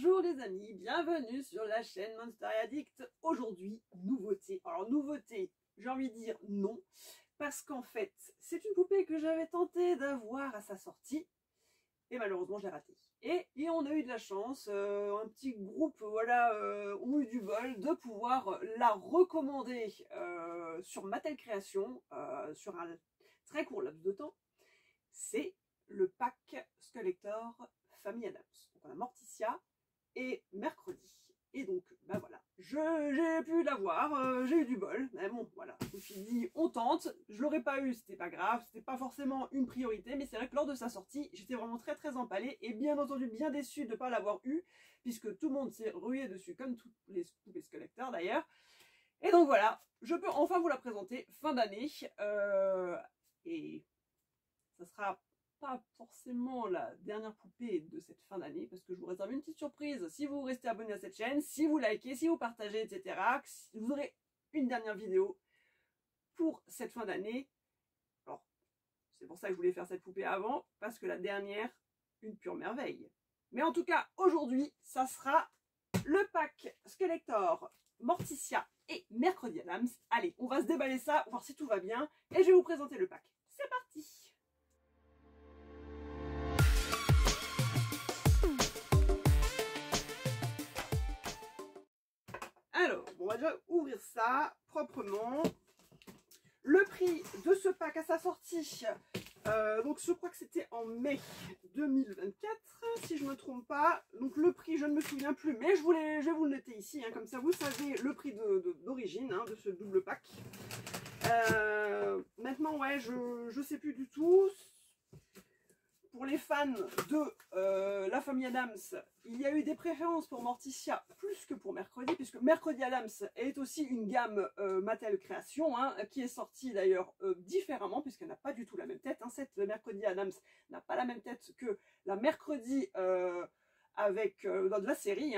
Bonjour les amis, bienvenue sur la chaîne Monster Addict. Aujourd'hui, nouveauté. Alors nouveauté, j'ai envie de dire non, parce qu'en fait, c'est une poupée que j'avais tenté d'avoir à sa sortie, et malheureusement je l'ai ratée. Et on a eu de la chance, un petit groupe voilà, ont eu du bol de pouvoir la recommander sur Mattel Création, sur un très court laps de temps. C'est le pack Skeletor Famille Adams. Donc on a Morticia et Mercredi. Et donc, ben voilà, j'ai pu l'avoir, j'ai eu du bol, mais bon, voilà, je me suis dit, on tente, je l'aurais pas eu, c'était pas grave, c'était pas forcément une priorité, mais c'est vrai que lors de sa sortie, j'étais vraiment très emballée, et bien entendu bien déçue de ne pas l'avoir eu, puisque tout le monde s'est rué dessus, comme tous les poupées Skeletor d'ailleurs. Et donc voilà, je peux enfin vous la présenter fin d'année, et ça sera pas forcément la dernière poupée de cette fin d'année, parce que je vous réserve une petite surprise si vous restez abonné à cette chaîne, si vous likez, si vous partagez, etc. Vous aurez une dernière vidéo pour cette fin d'année. Alors, c'est pour ça que je voulais faire cette poupée avant, parce que la dernière, une pure merveille. Mais en tout cas, aujourd'hui, ça sera le pack Skeletor, Morticia et Mercredi Adams. Allez, on va se déballer ça, voir si tout va bien, et je vais vous présenter le pack. C'est parti! Alors, on va déjà ouvrir ça proprement. Le prix de ce pack à sa sortie, donc je crois que c'était en mai 2024, si je ne me trompe pas. Donc le prix, je ne me souviens plus, mais je vais vous le noter ici, hein, comme ça vous savez le prix d'origine de ce double pack. Maintenant, ouais, je sais plus du tout. Pour les fans de la famille Adams, il y a eu des préférences pour Morticia plus que pour Mercredi, puisque Mercredi Adams est aussi une gamme Mattel Création, qui est sortie d'ailleurs différemment, puisqu'elle n'a pas du tout la même tête. Cette Mercredi Adams n'a pas la même tête que la Mercredi avec dans de la série.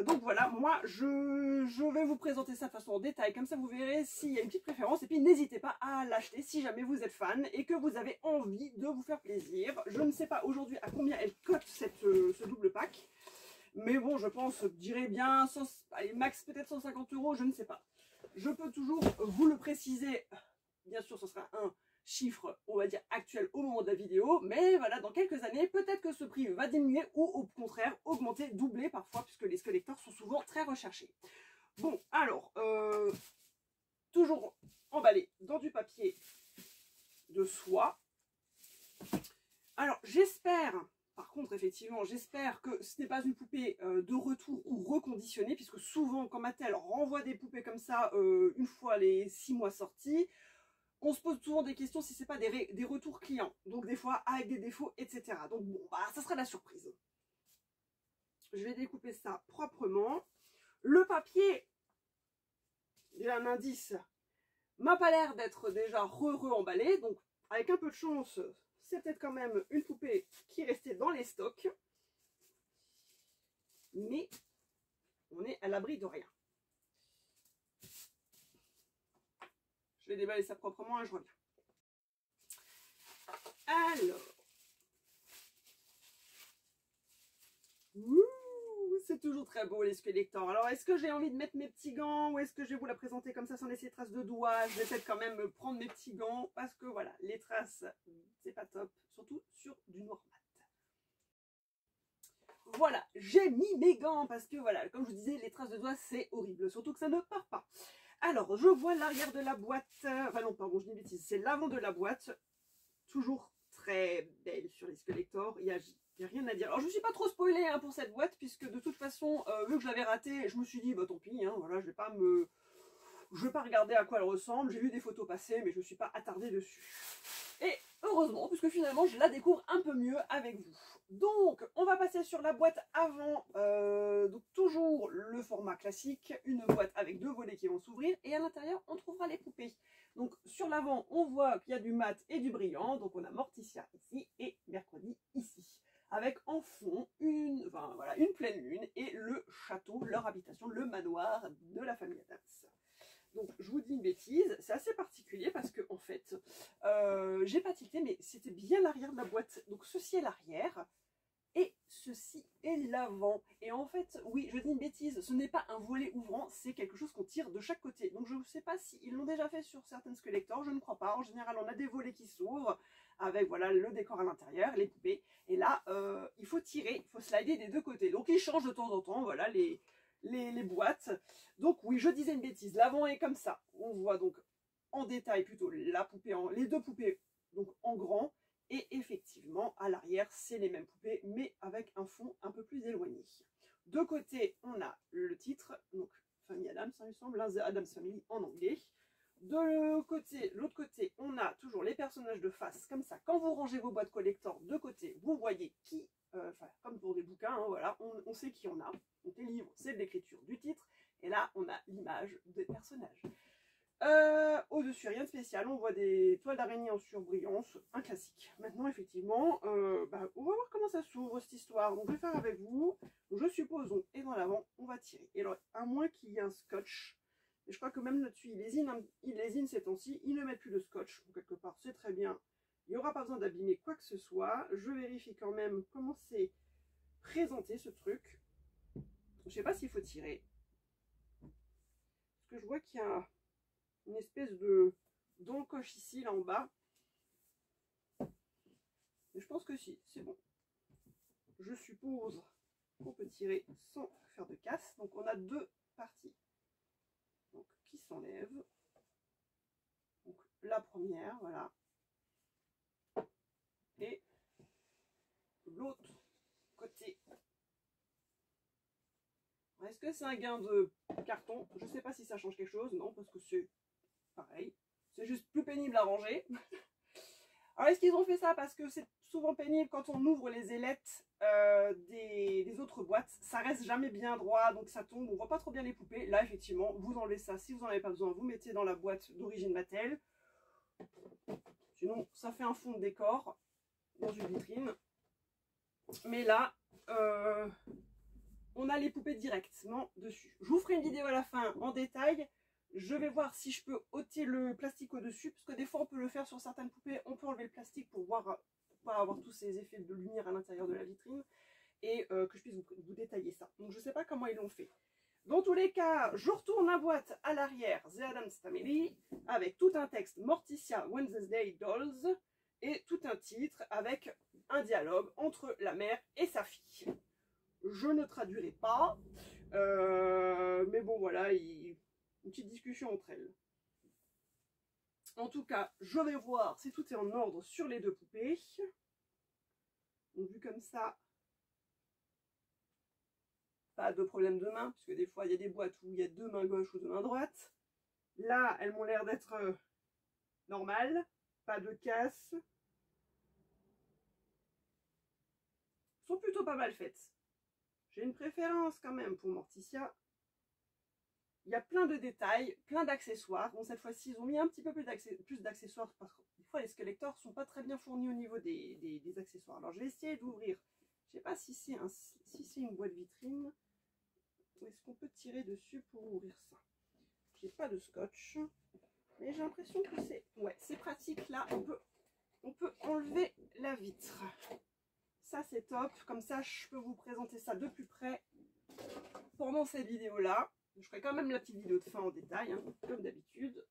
Donc voilà, moi je vais vous présenter ça de façon en détail, comme ça vous verrez s'il y a une petite préférence, et puis n'hésitez pas à l'acheter si jamais vous êtes fan et que vous avez envie de vous faire plaisir. Je ne sais pas aujourd'hui à combien elle cote ce double pack, mais bon, je pense, je dirais bien, allez, max peut-être 150 €, je ne sais pas. Je peux toujours vous le préciser, bien sûr ce sera un chiffre, on va dire, actuel au moment de la vidéo, mais voilà, dans quelques années, peut-être que ce prix va diminuer ou au contraire augmenter, doubler parfois, puisque les Skeletor sont souvent très recherchés. Bon, alors, toujours emballé dans du papier de soie. Alors, j'espère, par contre, effectivement, j'espère que ce n'est pas une poupée de retour ou reconditionnée, puisque souvent, quand Mattel renvoie des poupées comme ça, une fois les 6 mois sortis, on se pose souvent des questions si ce n'est pas des retours clients. Donc des fois avec des défauts, etc. Donc bon, bah, ça sera la surprise. Je vais découper ça proprement. Le papier, déjà un indice, m'a pas l'air d'être déjà emballé. Donc avec un peu de chance, c'est peut-être quand même une poupée qui est restée dans les stocks. Mais on est à l'abri de rien. Je vais déballer ça proprement et je reviens. Alors. C'est toujours très beau les Skeletor. Alors est-ce que j'ai envie de mettre mes petits gants ou est-ce que je vais vous la présenter comme ça sans laisser traces de doigts? Je vais peut-être quand même prendre mes petits gants parce que voilà, les traces, c'est pas top. Surtout sur du noir mat. Voilà, j'ai mis mes gants parce que voilà, comme je vous disais, les traces de doigts c'est horrible. Surtout que ça ne part pas. Alors, je vois l'arrière de la boîte. Enfin non, pardon, je dis une bêtise. C'est l'avant de la boîte. Toujours très belle sur les Skeletor. Il n'y a rien à dire. Alors je ne suis pas trop spoilée pour cette boîte, puisque de toute façon, vu que je l'avais ratée, je me suis dit, bah tant pis, voilà, je vais pas regarder à quoi elle ressemble. J'ai vu des photos passer, mais je ne me suis pas attardée dessus. Et heureusement, puisque finalement, je la découvre un peu mieux avec vous. Donc, on va passer sur la boîte avant. Donc toujours le format classique, une boîte avec 2 volets qui vont s'ouvrir, et à l'intérieur, on trouvera les poupées. Donc sur l'avant, on voit qu'il y a du mat et du brillant. Donc on a Morticia ici et Mercredi ici. Avec en fond une pleine lune et le château, leur habitation, le manoir de la famille Adams. Donc je vous dis une bêtise, c'est assez particulier parce que en fait, j'ai pas tilté, mais c'était bien l'arrière de la boîte. Donc ceci est l'arrière et ceci est l'avant. Et en fait, oui, je dis une bêtise, ce n'est pas un volet ouvrant, c'est quelque chose qu'on tire de chaque côté. Donc je ne sais pas s'ils l'ont déjà fait sur certaines Skeletor, je ne crois pas. En général, on a des volets qui s'ouvrent avec voilà le décor à l'intérieur, les poupées. Et là, il faut tirer, il faut slider des deux côtés. Donc ils changent de temps en temps, voilà, les boîtes. Donc oui, je disais une bêtise, l'avant est comme ça. On voit donc en détail plutôt la poupée, les deux poupées donc en grand. Et effectivement, à l'arrière, c'est les mêmes poupées, mais avec un fond un peu plus éloigné. De côté, on a le titre, donc Famille Addams, ça me semble, The Addams Family en anglais. De l'autre côté, on a toujours les personnages de face, comme ça. Quand vous rangez vos boîtes collector de côté, vous voyez qui, comme pour des bouquins, hein, voilà, on sait qui on a. Donc les livres, c'est de l'écriture du titre, et là, on a l'image des personnages. Au-dessus, rien de spécial, on voit des toiles d'araignée en surbrillance, un classique. Maintenant, effectivement, on va voir comment ça s'ouvre cette histoire. Donc, je vais faire avec vous. Donc, je suppose, et dans l'avant, on va tirer. Et alors, à moins qu'il y ait un scotch, et je crois que même là-dessus, il lésine ces temps-ci, ils ne mettent plus de scotch. Donc, quelque part, c'est très bien. Il n'y aura pas besoin d'abîmer quoi que ce soit. Je vérifie quand même comment c'est présenté ce truc. Je ne sais pas s'il faut tirer. Parce que je vois qu'il y a une espèce de d'encoche ici, là en bas. Mais je pense que si, c'est bon. Je suppose qu'on peut tirer sans faire de casse. Donc on a deux parties donc, qui s'enlèvent. Donc la première, voilà. Et l'autre côté. Est-ce que c'est un gain de carton? Je ne sais pas si ça change quelque chose. Non, parce que c'est pareil. C'est juste plus pénible à ranger. Alors, est-ce qu'ils ont fait ça parce que c'est souvent pénible quand on ouvre les ailettes des autres boîtes? Ça reste jamais bien droit, donc ça tombe, on voit pas trop bien les poupées. Là, effectivement, vous enlevez ça. Si vous n'en avez pas besoin, vous mettez dans la boîte d'origine Mattel. Sinon, ça fait un fond de décor dans une vitrine. Mais là, on a les poupées directement dessus. Je vous ferai une vidéo à la fin en détail. Je vais voir si je peux ôter le plastique au-dessus, parce que des fois on peut le faire sur certaines poupées, on peut enlever le plastique pour voir, pour pas avoir tous ces effets de lumière à l'intérieur de la vitrine, et que je puisse vous détailler ça. Donc je ne sais pas comment ils l'ont fait. Dans tous les cas, je retourne la boîte à l'arrière, The Addams Family, avec tout un texte Morticia Wednesday Dolls, et tout un titre avec un dialogue entre la mère et sa fille. Je ne traduirai pas, mais bon voilà, une petite discussion entre elles. En tout cas, je vais voir si tout est en ordre sur les deux poupées. Donc vu comme ça, pas de problème de main, puisque des fois il y a des boîtes où il y a deux mains gauches ou deux mains droites. Là, elles m'ont l'air d'être normales, pas de casse. Elles sont plutôt pas mal faites. J'ai une préférence quand même pour Morticia. Il y a plein de détails, plein d'accessoires. Bon, cette fois-ci, ils ont mis un petit peu plus d'accessoires parce que des fois, les Skeletor ne sont pas très bien fournis au niveau des accessoires. Alors, je vais essayer d'ouvrir. Je ne sais pas si c'est une boîte vitrine. Ou est-ce qu'on peut tirer dessus pour ouvrir ça? J'ai pas de scotch. Mais j'ai l'impression que c'est pratique. Là, on peut enlever la vitre. Ça, c'est top. Comme ça, je peux vous présenter ça de plus près pendant cette vidéo-là. Je ferai quand même la petite vidéo de fin en détail, hein, comme d'habitude.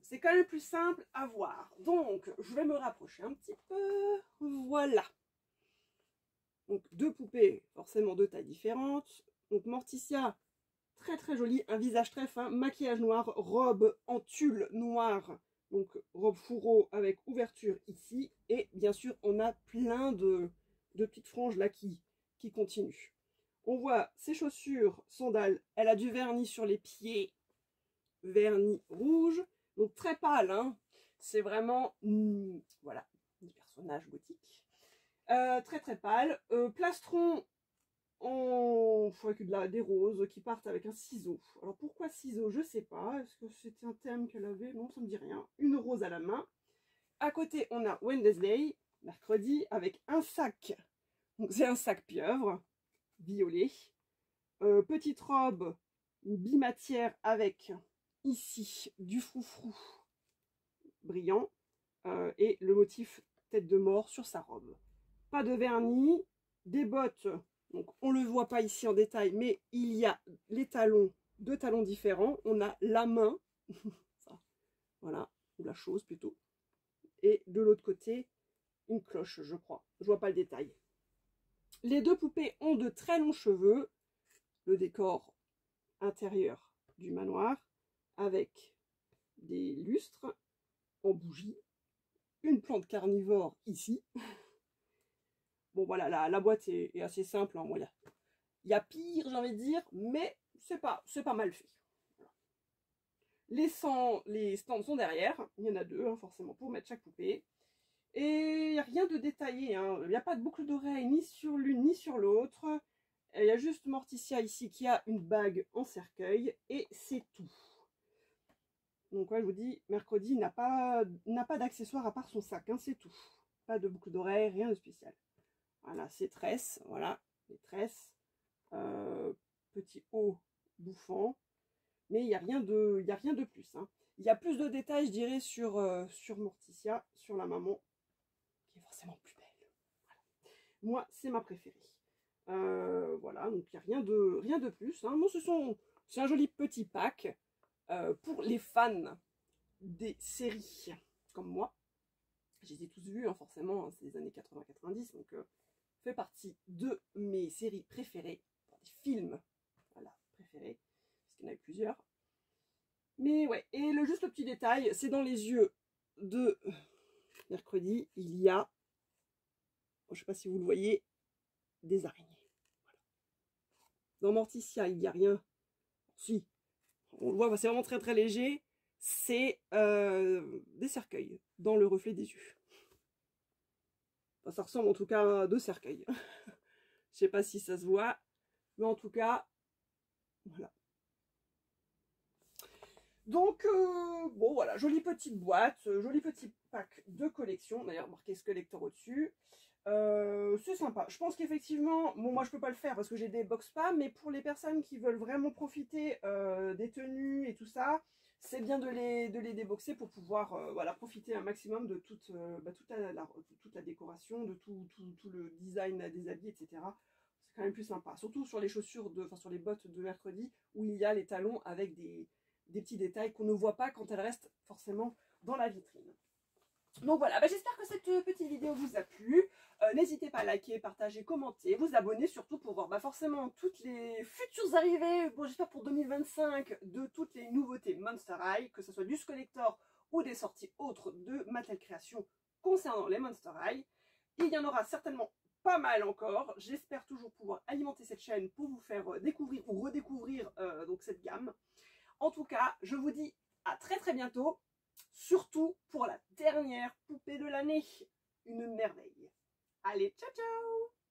C'est quand même plus simple à voir. Donc, je vais me rapprocher un petit peu. Voilà. Donc, deux poupées, forcément de tailles différentes. Donc, Morticia, très très jolie, un visage très fin, maquillage noir, robe en tulle noir. Donc, robe fourreau avec ouverture ici. Et bien sûr, on a plein de petites franges là qui continuent. On voit ses chaussures, sandales, elle a du vernis sur les pieds, vernis rouge, donc très pâle, hein. C'est vraiment, voilà, des personnages gothiques. Très très pâle, plastron avec des roses qui partent avec un ciseau. Alors pourquoi ciseau, je sais pas, est-ce que c'était un thème qu'elle avait? Non, ça me dit rien. Une rose à la main. À côté, on a Wednesday, mercredi, avec un sac, donc c'est un sac pieuvre, violet, petite robe bimatière avec ici du froufrou brillant et le motif tête de mort sur sa robe. pas de vernis, des bottes, donc on ne le voit pas ici en détail, mais il y a les talons, deux talons différents. On a la main, ça, voilà, ou la chose plutôt, et de l'autre côté, une cloche, je crois. Je vois pas le détail. Les deux poupées ont de très longs cheveux, le décor intérieur du manoir, avec des lustres en bougie, une plante carnivore ici. Bon voilà, la boîte est assez simple, hein. Bon, il y a pire, j'ai envie de dire, mais c'est pas mal fait. Voilà. Les stands sont derrière, il y en a deux, hein, forcément, pour mettre chaque poupée. Et il n'y a rien de détaillé, hein. Il n'y a pas de boucle d'oreille ni sur l'une ni sur l'autre. Il y a juste Morticia ici qui a une bague en cercueil, et c'est tout. Donc ouais, je vous dis, mercredi n'a pas d'accessoire à part son sac, hein, c'est tout. Pas de boucle d'oreille, rien de spécial. Voilà, ses tresses, voilà, les tresses. Petit haut bouffant. Mais il n'y a rien de plus. Hein. Il y a plus de détails, je dirais, sur Morticia, sur la maman, qui est forcément plus belle. Voilà. Moi, c'est ma préférée. Voilà, donc il n'y a rien de plus. Hein. Bon, c'est un joli petit pack pour les fans des séries comme moi. Je les ai tous vus, hein, forcément, hein, c'est les années 80-90, donc fait partie de mes séries préférées, des films, voilà, préférés, parce qu'il y en a eu plusieurs. Mais ouais, et juste le petit détail, c'est dans les yeux de mercredi, il y a, je ne sais pas si vous le voyez, des araignées. Voilà. Dans Morticia, il n'y a rien. Si, on le voit, c'est vraiment très très léger. C'est des cercueils dans le reflet des yeux. Enfin, ça ressemble en tout cas à deux cercueils. Je sais pas si ça se voit, mais en tout cas, voilà. Donc, bon voilà, jolie petite boîte, joli petit pack de collection, d'ailleurs marqué Skeletor au-dessus. C'est sympa. Je pense qu'effectivement, bon moi je peux pas le faire parce que j'ai des box pas, mais pour les personnes qui veulent vraiment profiter des tenues et tout ça, c'est bien de les déboxer pour pouvoir voilà, profiter un maximum de toute la décoration, de tout le design des habits, etc. C'est quand même plus sympa. Surtout sur les chaussures, sur les bottes de mercredi, où il y a les talons avec des petits détails qu'on ne voit pas quand elles restent forcément dans la vitrine. Donc voilà, j'espère que cette petite vidéo vous a plu. N'hésitez pas à liker, partager, commenter, vous abonner surtout pour voir forcément toutes les futures arrivées, bon, j'espère pour 2025, de toutes les nouveautés Monster High, que ce soit du Skeletor ou des sorties autres de Mattel Création concernant les Monster High. Il y en aura certainement pas mal encore. J'espère toujours pouvoir alimenter cette chaîne pour vous faire découvrir ou redécouvrir donc cette gamme. En tout cas, je vous dis à très très bientôt, surtout pour la dernière poupée de l'année. Une merveille. Allez, ciao ciao!